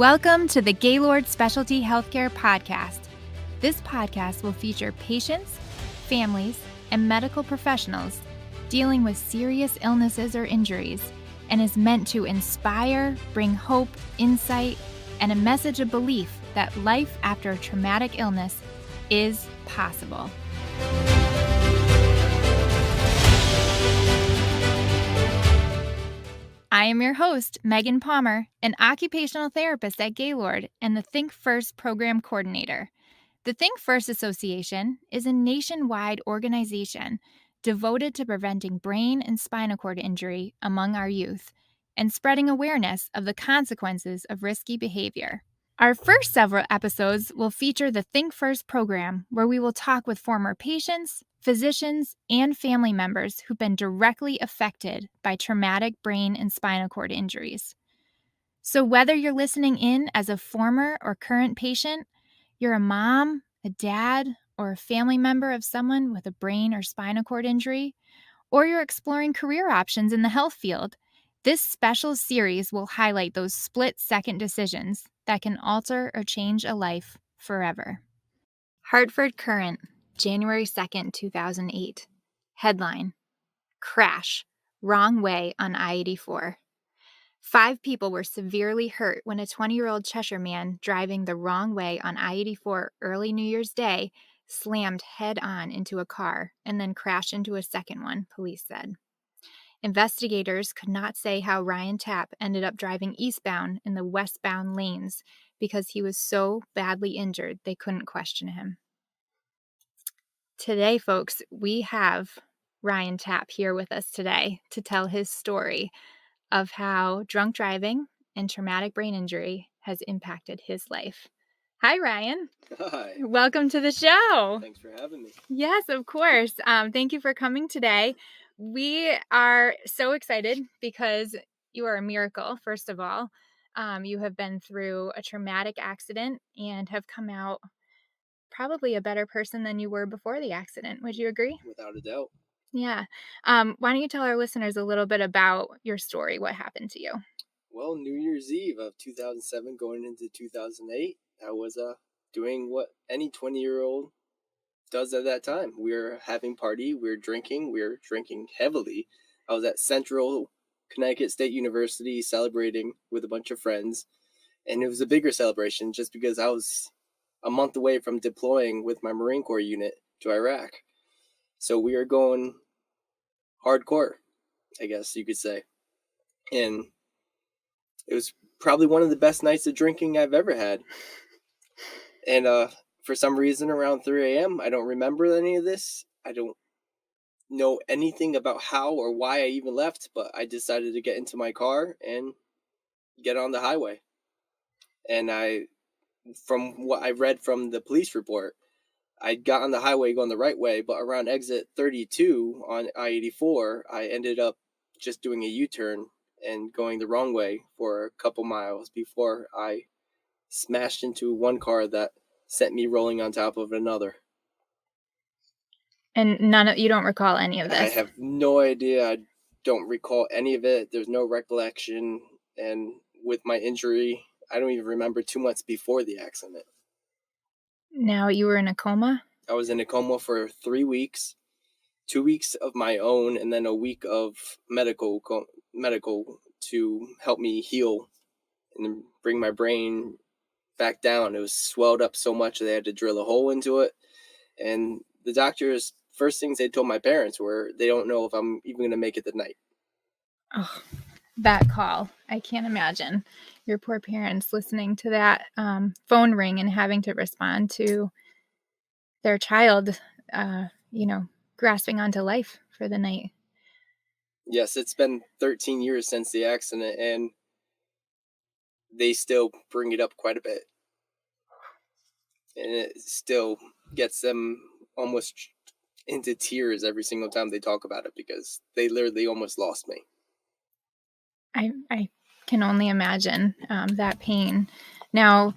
Welcome to the Gaylord Specialty Healthcare Podcast. This podcast will feature patients, families, and medical professionals dealing with serious illnesses or injuries and is meant to inspire, bring hope, insight, and a message of belief that life after a traumatic illness is possible. I am your host, Megan Palmer, an occupational therapist at Gaylord and the ThinkFirst program coordinator. The ThinkFirst Association is a nationwide organization devoted to preventing brain and spinal cord injury among our youth and spreading awareness of the consequences of risky behavior. Our first several episodes will feature the ThinkFirst program, where we will talk with former patients, physicians, and family members who've been directly affected by traumatic brain and spinal cord injuries. So whether you're listening in as a former or current patient, you're a mom, a dad, or a family member of someone with a brain or spinal cord injury, or you're exploring career options in the health field, this special series will highlight those split-second decisions that can alter or change a life forever. Hartford Current, January 2nd, 2008. Headline: Crash, Wrong Way on I-84. 5 people were severely hurt when a 20-year-old Cheshire man driving the wrong way on I-84 early New Year's Day slammed head-on into a car and then crashed into a second one, police said. Investigators could not say how Ryan Tapp ended up driving eastbound in the westbound lanes because he was so badly injured they couldn't question him. Today, folks, we have Ryan Tapp here with us today to tell his story of how drunk driving and traumatic brain injury has impacted his life. Hi, Ryan. Hi. Welcome to the show. Thanks for having me. Yes, of course. Thank you for coming today. We are so excited because you are a miracle, first of all. You have been through a traumatic accident and have come out probably a better person than you were before the accident. Would you agree? Without a doubt. Yeah. Why don't you tell our listeners a little bit about your story? What happened to you? Well, New Year's Eve of 2007 going into 2008, I was doing what any 20-year-old does at that time. We were having party, we were drinking heavily. I was at Central Connecticut State University celebrating with a bunch of friends, and it was a bigger celebration just because I was a month away from deploying with my Marine Corps unit to Iraq. So we were going hardcore, I guess you could say. And it was probably one of the best nights of drinking I've ever had. And for some reason, around 3 a.m., I don't remember any of this. I don't know anything about how or why I even left, but I decided to get into my car and get on the highway. And from what I read from the police report, I got on the highway going the right way, but around exit 32 on I-84, I ended up just doing a U-turn and going the wrong way for a couple miles before I smashed into one car that sent me rolling on top of another. And you don't recall any of this? I have no idea. I don't recall any of it. There's no recollection. And with my injury, I don't even remember 2 months before the accident. Now, you were in a coma? I was in a coma for 3 weeks, 2 weeks of my own, and then a week of medical to help me heal and bring my brain back down. It was swelled up so much that they had to drill a hole into it. And the doctors, first things they told my parents were they don't know if I'm even going to make it the night. Oh, that call. I can't imagine your poor parents listening to that phone ring and having to respond to their child, grasping onto life for the night. Yes, it's been 13 years since the accident, and they still bring it up quite a bit. And it still gets them almost into tears every single time they talk about it because they literally almost lost me. I can only imagine that pain. Now,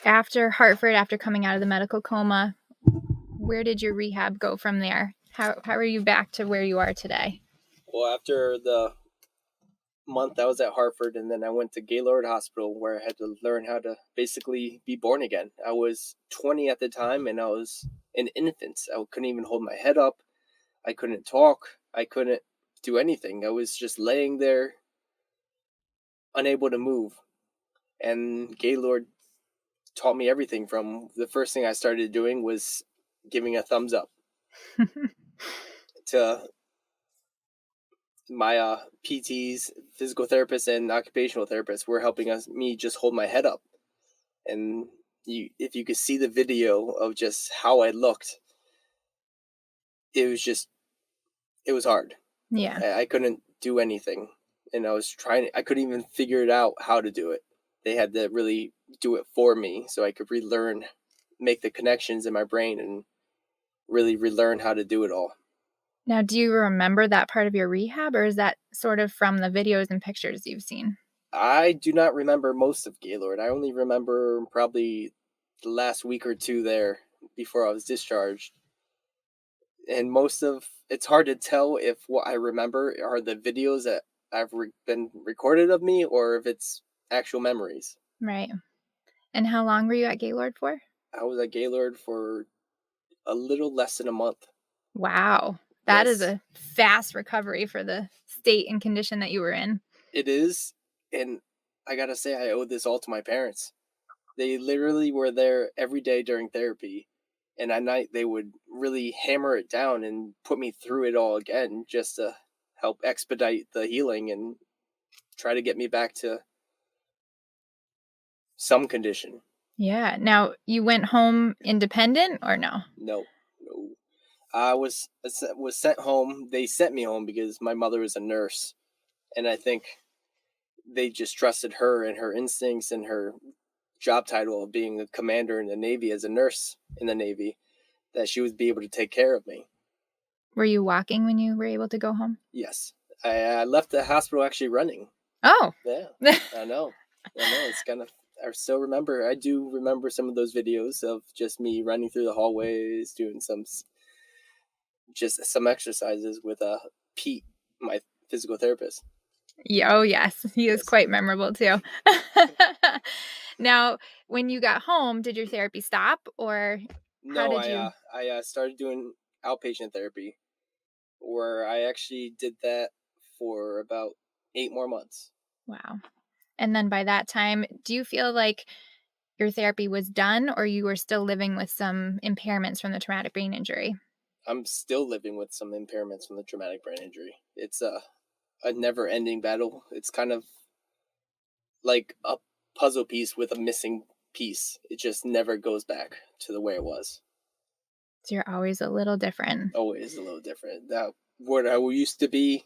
after Hartford, after coming out of the medical coma, where did your rehab go from there? How are you back to where you are today? Well, after month I was at Hartford, and then I went to Gaylord Hospital where I had to learn how to basically be born again. I was 20 at the time, and I was an infant. I couldn't even hold my head up. I couldn't talk. I couldn't do anything. I was just laying there, unable to move. And Gaylord taught me everything. From the first thing I started doing was giving a thumbs up to my PTs, physical therapists, and occupational therapists were helping me just hold my head up. And if you could see the video of just how I looked, it was just it was hard. Yeah. I couldn't do anything, and I was trying. I couldn't even figure it out how to do it. They had to really do it for me, so I could relearn, make the connections in my brain, and really relearn how to do it all. Now, do you remember that part of your rehab, or is that sort of from the videos and pictures you've seen? I do not remember most of Gaylord. I only remember probably the last week or two there before I was discharged. And most of it's hard to tell if what I remember are the videos that been recorded of me or if it's actual memories. Right. And how long were you at Gaylord for? I was at Gaylord for a little less than a month. Wow. That is Yes, a fast recovery for the state and condition that you were in. it is. And I gotta say, I owe this all to my parents. They literally were there every day during therapy. And at night, they would really hammer it down and put me through it all again just to help expedite the healing and try to get me back to some condition. Yeah. Now, you went home independent or no? No, no. I was sent home. They sent me home because my mother was a nurse, and I think they just trusted her and her instincts and her job title of being a commander in the Navy as a nurse in the Navy that she would be able to take care of me. Were you walking when you were able to go home? Yes, I left the hospital actually running. Oh. Yeah, I know. I know. It's kind of. I still remember. I do remember some of those videos of just me running through the hallways, doing just some exercises with Pete, my physical therapist. Yeah, oh, yes. He is Yes. quite memorable too. Now, when you got home, did your therapy stop, or how No, did you I started doing outpatient therapy, where I actually did that for about 8 more months. Wow. And then by that time, do you feel like your therapy was done, or you were still living with some impairments from the traumatic brain injury? I'm still living with some impairments from the traumatic brain injury. It's a never ending battle. It's kind of like a puzzle piece with a missing piece. It just never goes back to the way it was. So you're always a little different. Always a little different. That what I used to be,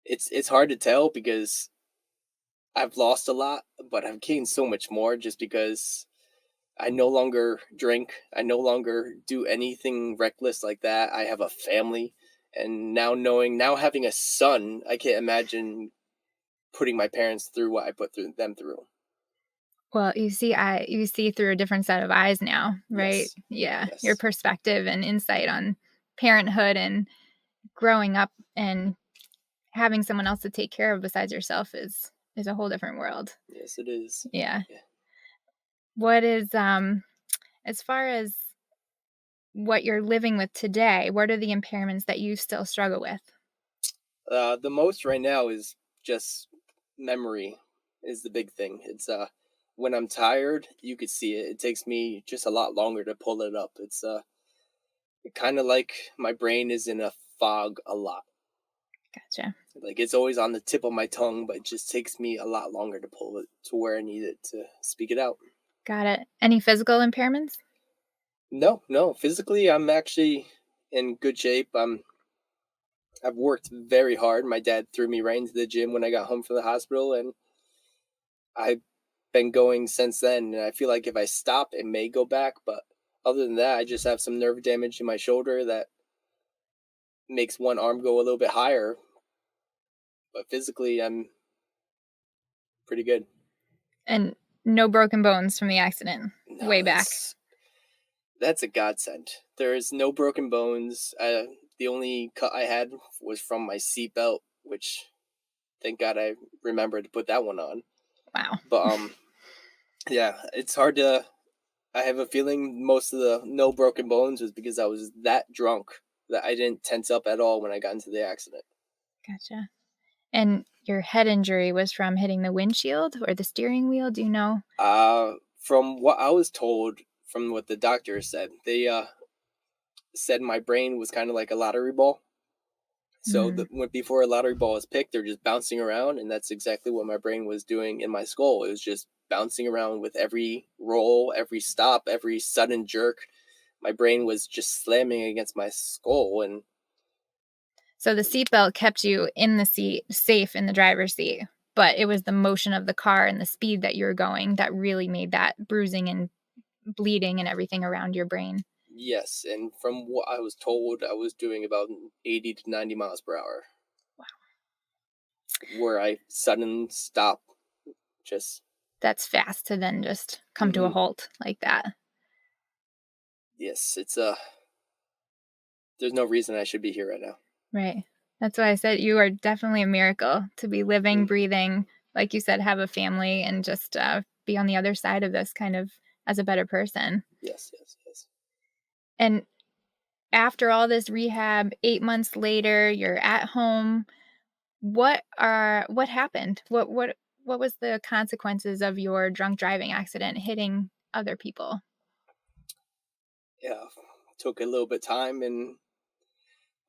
it's hard to tell because I've lost a lot, but I've gained so much more just because I no longer drink. I no longer do anything reckless like that. I have a family. And now having a son, I can't imagine putting my parents through what I put through them through. Well, you see through a different set of eyes now, right? Yes. Yeah, your Yes. perspective and insight on parenthood and growing up and having someone else to take care of besides yourself is a whole different world. Yes, it is. Yeah. Yeah. What is as far as what you're living with today, what are the impairments that you still struggle with? The most right now is just memory is the big thing. It's when I'm tired, you could see it. It takes me just a lot longer to pull it up. It's kind of like my brain is in a fog a lot. Gotcha. Like it's always on the tip of my tongue, but it just takes me a lot longer to pull it to where I need it to speak it out. Got it. Any physical impairments? No, no. Physically, I'm actually in good shape. I've worked very hard. My dad threw me right into the gym when I got home from the hospital, and I've been going since then. And I feel like if I stop, it may go back. But other than that, I just have some nerve damage in my shoulder that makes one arm go a little bit higher. But physically, I'm pretty good. And no broken bones from the accident way No, back. that's a godsend. There is no broken bones. The only cut I had was from my seatbelt, which Thank God I remembered to put that one on. Wow. But yeah, it's hard to. I have a feeling most of the no broken bones was because I was that drunk that I didn't tense up at all when I got into the accident. Gotcha. And your head injury was from hitting the windshield or the steering wheel, do you know? From what I was told, from what the doctor said, they said my brain was kind of like a lottery ball. So Mm. before a lottery ball is picked, they're just bouncing around, and that's exactly what my brain was doing in my skull. It was just bouncing around with every roll, every stop, every sudden jerk. My brain was just slamming against my skull, and So the seatbelt kept you in the seat, safe in the driver's seat, but it was the motion of the car and the speed that you were going that really made that bruising and bleeding and everything around your brain. yes, and from what I was told, I was doing about 80 to 90 miles per hour, where I sudden stop, just That's fast to then just come to a mhm. halt like that. Yes, it's there's no reason I should be here right now. Right. That's why I said you are definitely a miracle to be living, Mm, breathing, like you said, have a family and just be on the other side of this kind of as a better person. yes, yes, yes. And after all this rehab, 8 months later, you're at home. What happened? What was the consequences of your drunk driving accident hitting other people? Yeah, took a little bit time, and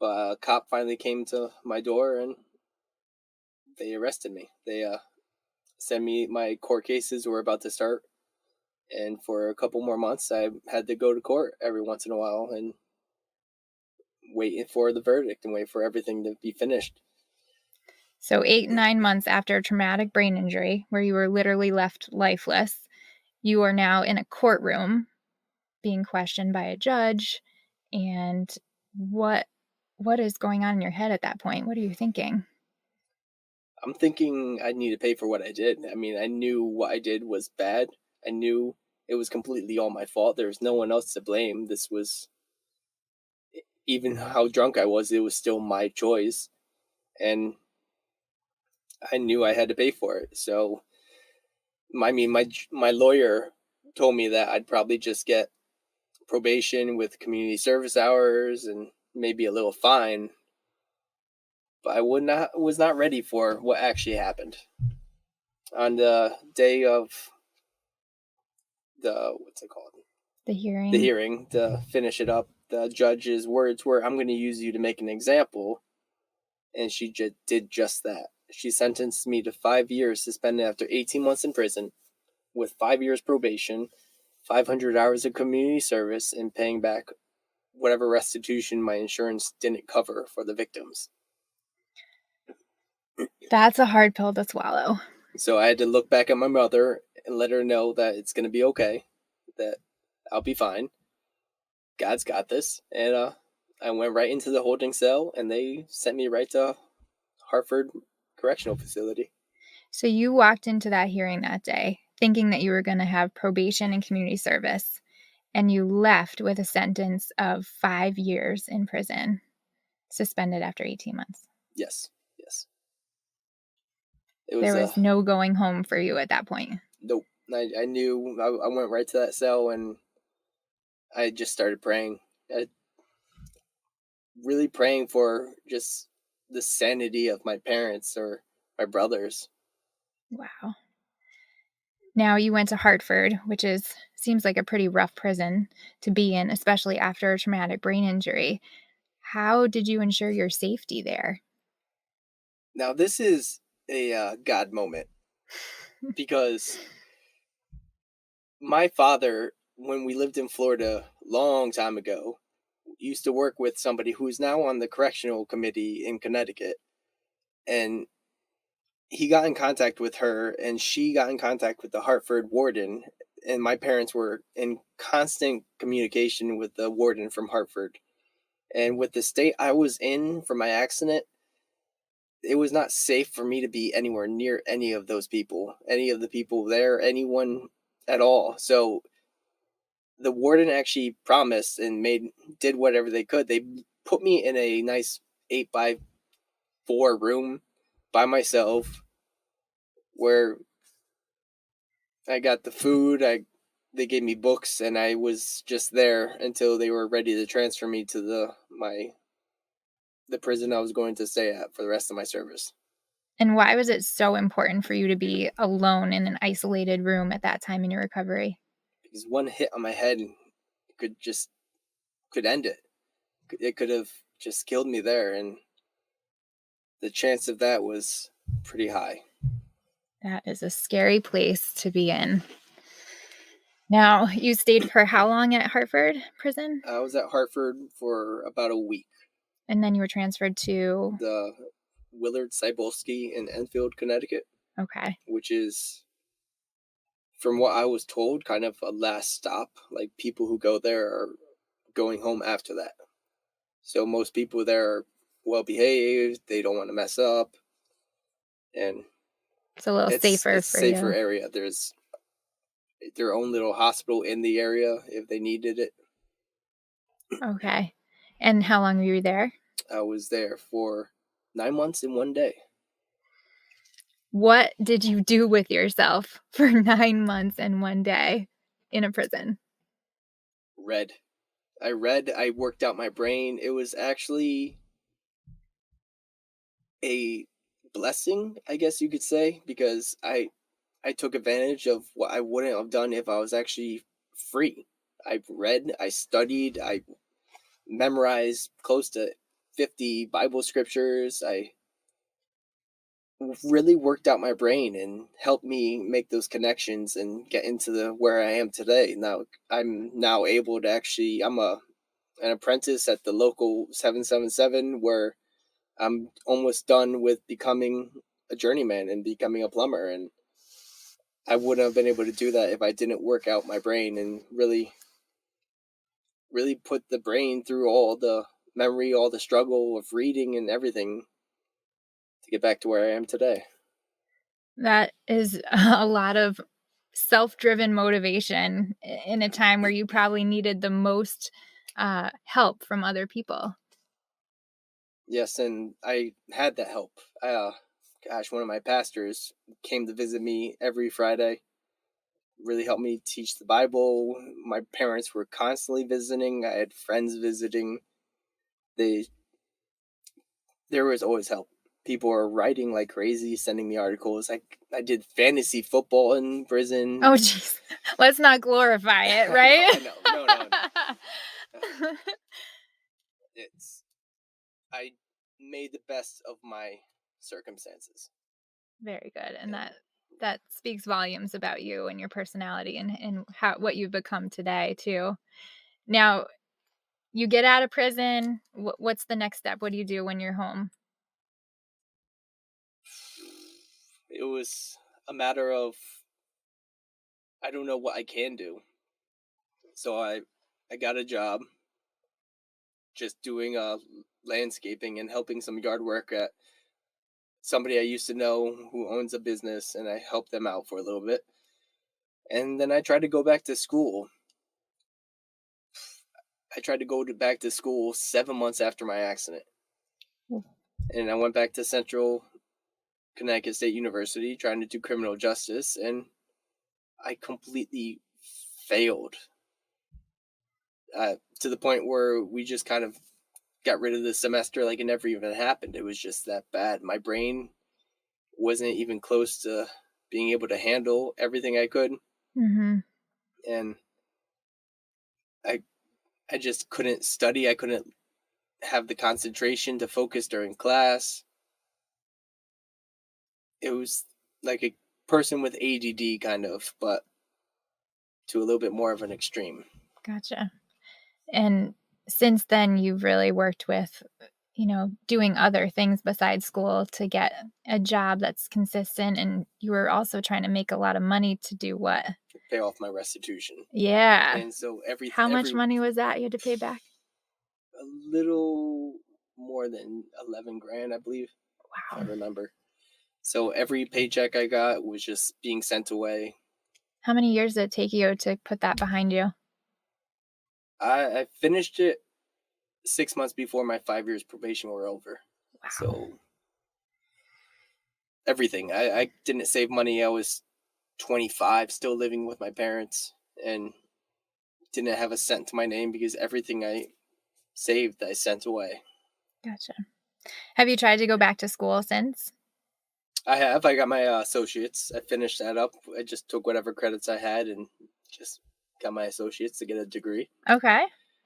a cop finally came to my door and they arrested me. They sent me, my court cases were about to start, and for a couple more months, I had to go to court every once in a while and wait for the verdict and wait for everything to be finished. So 8, 9 months after a traumatic brain injury, where you were literally left lifeless, you are now in a courtroom being questioned by a judge. And what what is going on in your head at that point? What are you thinking? I'm thinking I need to pay for what I did. I mean, I knew what I did was bad. I knew it was completely all my fault. There was no one else to blame. This was, even how drunk I was, it was still my choice. And I knew I had to pay for it. So, my lawyer told me that I'd probably just get probation with community service hours and maybe a little fine, but I would not was not ready for what actually happened. On the day of the what's it called? The The hearing. hearing, to finish it up, the judge's words were, "I'm going to use you to make an example," and she did just that. She sentenced me to 5 years suspended after 18 months in prison, with 5 years probation, 500 hours of community service, and paying back whatever restitution my insurance didn't cover for the victims. That's a hard pill to swallow. So I had to look back at my mother and let her know that it's going to be okay, that I'll be fine. God's got this. And I went right into the holding cell, and they sent me right to Hartford Correctional Facility. So you walked into that hearing that day thinking that you were going to have probation and community service, and you left with a sentence of 5 years in prison, suspended after 18 months. Yes, yes. It There was was no going home for you at that point. nope. I knew I went right to that cell, and I just started praying. I, really praying for just the sanity of my parents or my brothers. Wow. Now you went to Hartford, which is seems like a pretty rough prison to be in, especially after a traumatic brain injury. How did you ensure your safety there? Now this is a God moment, because my father, when we lived in Florida long time ago, used to work with somebody who's now on the correctional committee in Connecticut, and he got in contact with her, and she got in contact with the Hartford warden, and my parents were in constant communication with the warden from Hartford. And with the state I was in for my accident, it was not safe for me to be anywhere near any of those people, any of the people there, anyone at all. So the warden actually promised and did whatever they could. They put me in a nice 8 by 4 room by myself, where I got the food, they gave me books, and I was just there until they were ready to transfer me to the prison I was going to stay at for the rest of my service. And why was it so important for you to be alone in an isolated room at that time in your recovery? Because one hit on my head could end it. It could have just killed me there, and the chance of that was pretty high. That is a scary place to be in. Now, you stayed for how long at Hartford Prison? I was at Hartford for about a week. And then you were transferred to. The Willard Cybulski in Enfield, Connecticut, Okay. which is, from what I was told, kind of a last stop. Like, people who go there are going home after that. So most people there are well behaved. They don't want to mess up, and It's a little safer it's for safer you. area. There's their own little hospital in the area if they needed it. Okay. And how long were you there? I was there for 9 months in one day. What did you do with yourself for 9 months and 1 day in a prison? Read. I read. I worked out my brain. It was actually a blessing, I guess you could say, because I took advantage of what I wouldn't have done if I was actually free. I read, I studied, I memorized close to 50 Bible scriptures. I really worked out my brain and helped me make those connections and get into the where I am today. Now I'm now able to actually I'm a an apprentice at the local 777 where I'm almost done with becoming a journeyman and becoming a plumber, and I wouldn't have been able to do that if I didn't work out my brain and really put the brain through all the memory, all the struggle of reading and everything to get back to where I am today. That is a lot of self-driven motivation in a time where you probably needed the most, help from other people. Yes, and I had that help. Gosh, one of my pastors came to visit me every Friday, really helped me teach the Bible. My parents were constantly visiting. I had friends visiting. They There was always help. People were writing like crazy, sending me articles. I did fantasy football in prison. Oh, jeez. Let's not glorify it, I know, right? I know. No, no, no. It's I made the best of my circumstances. Very good, and And that speaks volumes about you and your personality and how what you've become today too. Now, you get out of prison, what's the next step? What do you do when you're home? it was a matter of I don't know what I can do. So I got a job just doing landscaping and helping some yard work at somebody I used to know who owns a business, and I helped them out for a little bit. And then I tried to go back to school. I tried to back to school 7 months after my accident, Mm. and I went back to Central Connecticut State University trying to do criminal justice, and I completely failed to the point where we just kind of got rid of the semester like it never even happened. It was just that bad. My brain wasn't even close to being able to handle everything I could, Mhm. and I I just couldn't study. I couldn't have the concentration to focus during class. It was like a person with ADD kind of, but to a little bit more of an extreme. Gotcha. And since then, you've really worked with, doing other things besides school to get a job that's consistent, and you were also trying to make a lot of money to do what? Pay off my restitution. Yeah. And so How much money was that you had to pay back? a little more than 11 grand, I believe, if I Wow. remember. So every paycheck I got was just being sent away. How many years did it take you to put that behind you? I finished it 6 months before my 5 years probation were over. Wow. So everything. I didn't save money. I was 25, still living with my parents, and didn't have a cent to my name because everything I saved, I sent away. Gotcha. Have you tried to go back to school since? I have. I got my associates. I finished that up. I just took whatever credits I had and just got my associates to get a degree. Okay.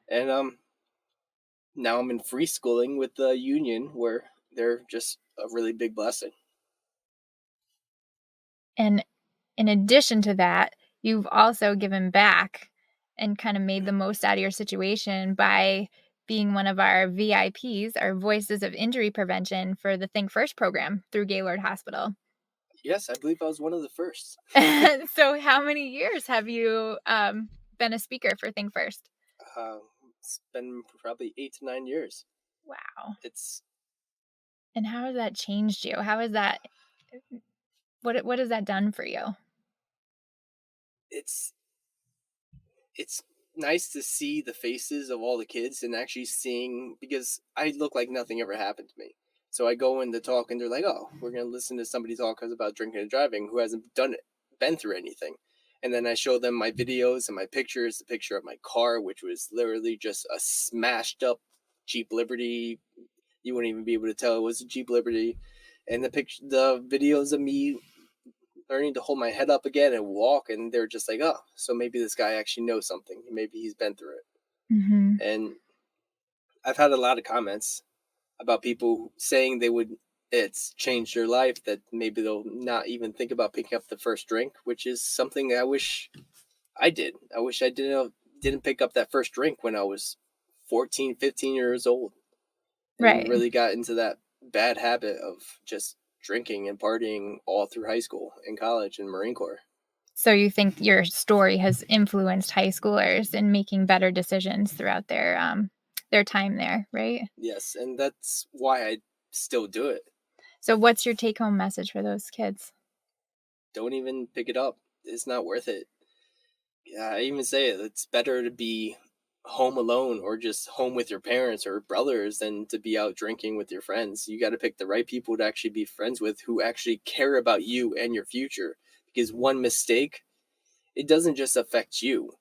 And now I'm in free schooling with the union, where they're just a really big blessing. And in addition to that, you've also given back and kind of made the most out of your situation by being one of our VIPs, our Voices of Injury Prevention for the Think First program through Gaylord Hospital. Yes, I believe I was one of the first. So, how many years have you been a speaker for Think First? Uh, it's been probably 8 to 9 years. Wow. It's And how has that changed you? How has that, what has that done for you? it's it's nice to see the faces of all the kids and actually seeing, because I look like nothing ever happened to me. So I go in to talk and they're like, "Oh, we're gonna listen to somebody talk about drinking and driving who hasn't been through anything." And then I show them my videos and my pictures, the picture of my car, which was literally just a smashed up Jeep Liberty. You wouldn't even be able to tell it was a Jeep Liberty. And the videos of me learning to hold my head up again and walk, and they're just like, oh, so maybe this guy actually knows something, maybe he's been through it. Hmm. And I've had a lot of comments about people saying they would, it's changed their life, that maybe they'll not even think about picking up the first drink, which is something I wish I did. I wish I didn't pick up that first drink when I was 14, 15 years old, and Right. really got into that bad habit of just drinking and partying all through high school and college and Marine Corps. So you think your story has influenced high schoolers in making better decisions throughout their time there, right? Yes, and that's why I still do it. So what's your take home message for those kids? Don't even pick it up. It's not worth it. Yeah, I even say it. It's better to be home alone or just home with your parents or brothers than to be out drinking with your friends. You got to pick the right people to actually be friends with, who actually care about you and your future. Because one mistake, it doesn't just affect you,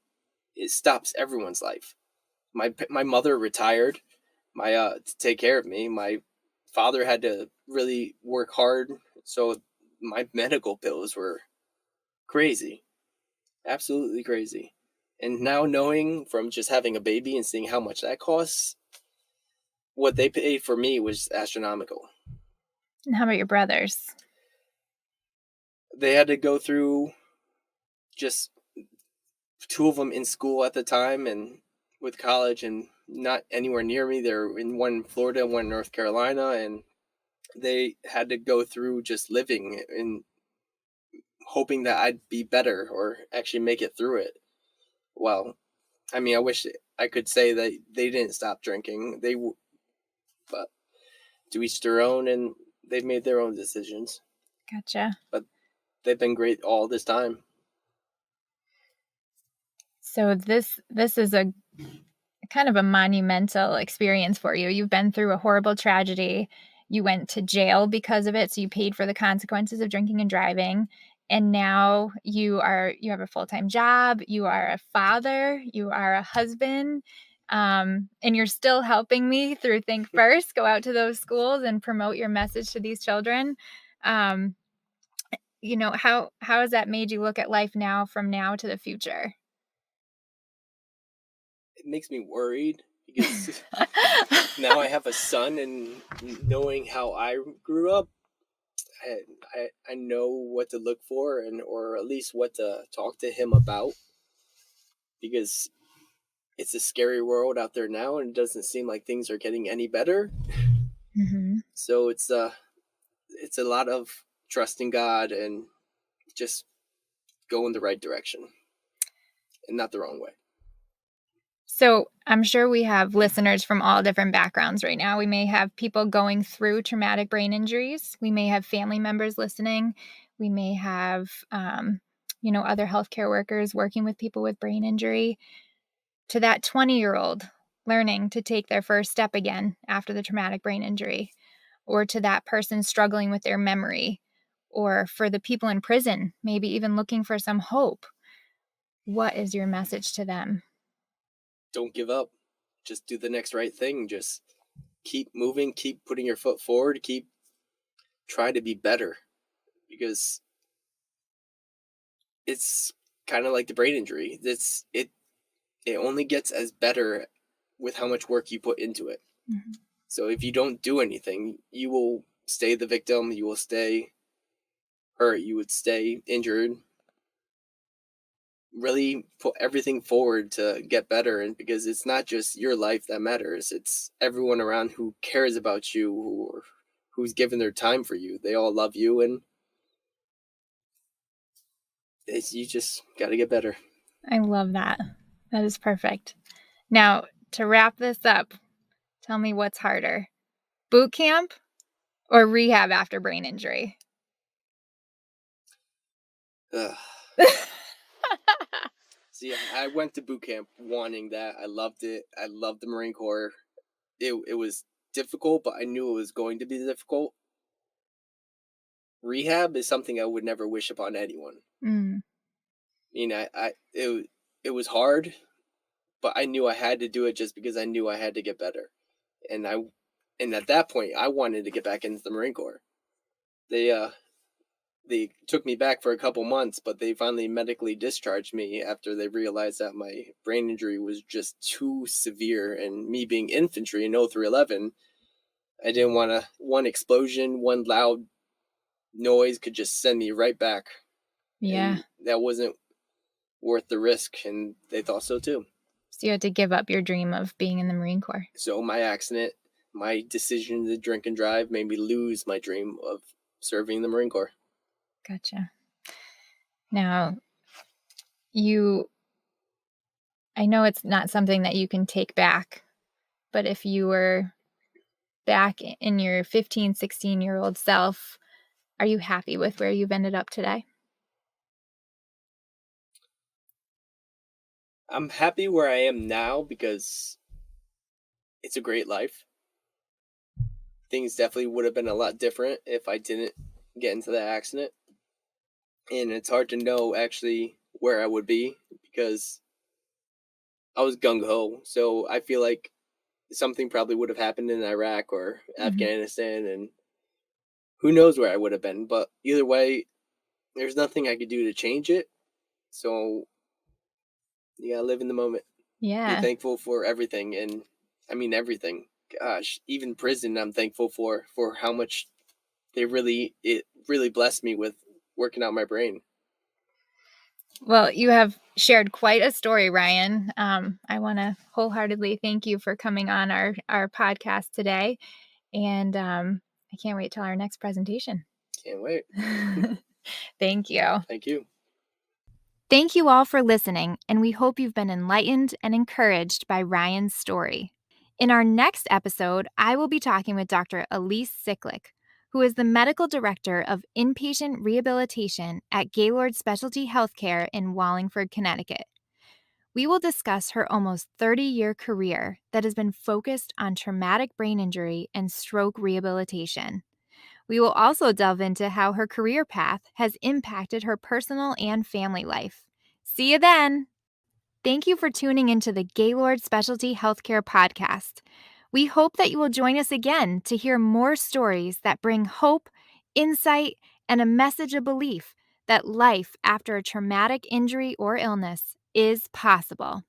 it stops everyone's life. My mother retired my to take care of me. My father had to really work hard, so my medical bills were crazy, absolutely crazy. And now knowing from just having a baby and seeing how much that costs, what they paid for me was astronomical. And how about your brothers? They had to go through, just two of them in school at the time and with college, and not anywhere near me. They're in one in Florida, one in North Carolina, and they had to go through just living and hoping that I'd be better or actually make it through it. Well, I mean, I wish I could say that they didn't stop drinking. But to each their own, and they've made their own decisions. Gotcha. But they've been great all this time. So this is a kind of a monumental experience for you. You've been through a horrible tragedy. You went to jail because of it, so you paid for the consequences of drinking and driving. And now you have a full-time job, you are a father, you are a husband, and you're still helping me through Think First, go out to those schools and promote your message to these children. Um, how has that made you look at life now from now to the future? It makes me worried because now I have a son, and knowing how I grew up, I know what to look for, and or at least what to talk to him about, because it's a scary world out there now, and it doesn't seem like things are getting any better. Mhm. So it's a lot of trusting God and just go in the right direction and not the wrong way. So I'm sure we have listeners from all different backgrounds right now. We may have people going through traumatic brain injuries. We may have family members listening. We may have, other healthcare workers working with people with brain injury. To that 20-year-old learning to take their first step again after the traumatic brain injury, or to that person struggling with their memory, or for the people in prison, maybe even looking for some hope, what is your message to them? Don't give up. Just do the next right thing. Just keep moving, keep putting your foot forward, keep trying to be better, because it's kind of like the brain injury. It only gets as better with how much work you put into it. Mhm. So if you don't do anything, you will stay the victim, you will stay hurt, you would stay injured. Really put everything forward to get better, and because it's not just your life that matters, it's everyone around who cares about you, who's given their time for you. They all love you, and you just got to get better. I love that. That is perfect. Now, to wrap this up, tell me what's harder, boot camp or rehab after brain injury? Ugh. See, I went to boot camp wanting that. I loved it. I loved the Marine Corps. It was difficult, but I knew it was going to be difficult. Rehab is something I would never wish upon anyone. Mm, I mean, it was hard, but I knew I had to do it just because I knew I had to get better. And at that point, I wanted to get back into the Marine Corps. They they took me back for a couple months, but they finally medically discharged me after they realized that my brain injury was just too severe. And me being infantry in 0311, I didn't want to, one explosion, one loud noise could just send me right back. yeah. And that wasn't worth the risk. And they thought so too. So you had to give up your dream of being in the Marine Corps. So my accident, my decision to drink and drive made me lose my dream of serving the Marine Corps. Gotcha. Now, you, I know it's not something that you can take back, but if you were back in your 15, 16-year-old self, are you happy with where you've ended up today? I'm happy where I am now because it's a great life. Things definitely would have been a lot different if I didn't get into that accident. And it's hard to know actually where I would be because I was gung ho. So I feel like something probably would have happened in Iraq or Mhm. Afghanistan, and who knows where I would have been. But either way, there's nothing I could do to change it. So you gotta live in the moment. Be Yeah. thankful for everything, and I mean everything. Gosh, even prison, I'm thankful for how much it really blessed me with working out my brain. Well, you have shared quite a story, Ryan. I want to wholeheartedly thank you for coming on our podcast today, and I can't wait till our next presentation. Can't wait. Thank you. Thank you. Thank you all for listening, and we hope you've been enlightened and encouraged by Ryan's story. In our next episode, I will be talking with Dr. Elise Sicklick, who is the medical director of inpatient rehabilitation at Gaylord Specialty Healthcare in Wallingford, Connecticut. We will discuss her almost 30-year career that has been focused on traumatic brain injury and stroke rehabilitation. We will also delve into how her career path has impacted her personal and family life. See you then! Thank you for tuning into the Gaylord Specialty Healthcare Podcast. We hope that you will join us again to hear more stories that bring hope, insight, and a message of belief that life after a traumatic injury or illness is possible.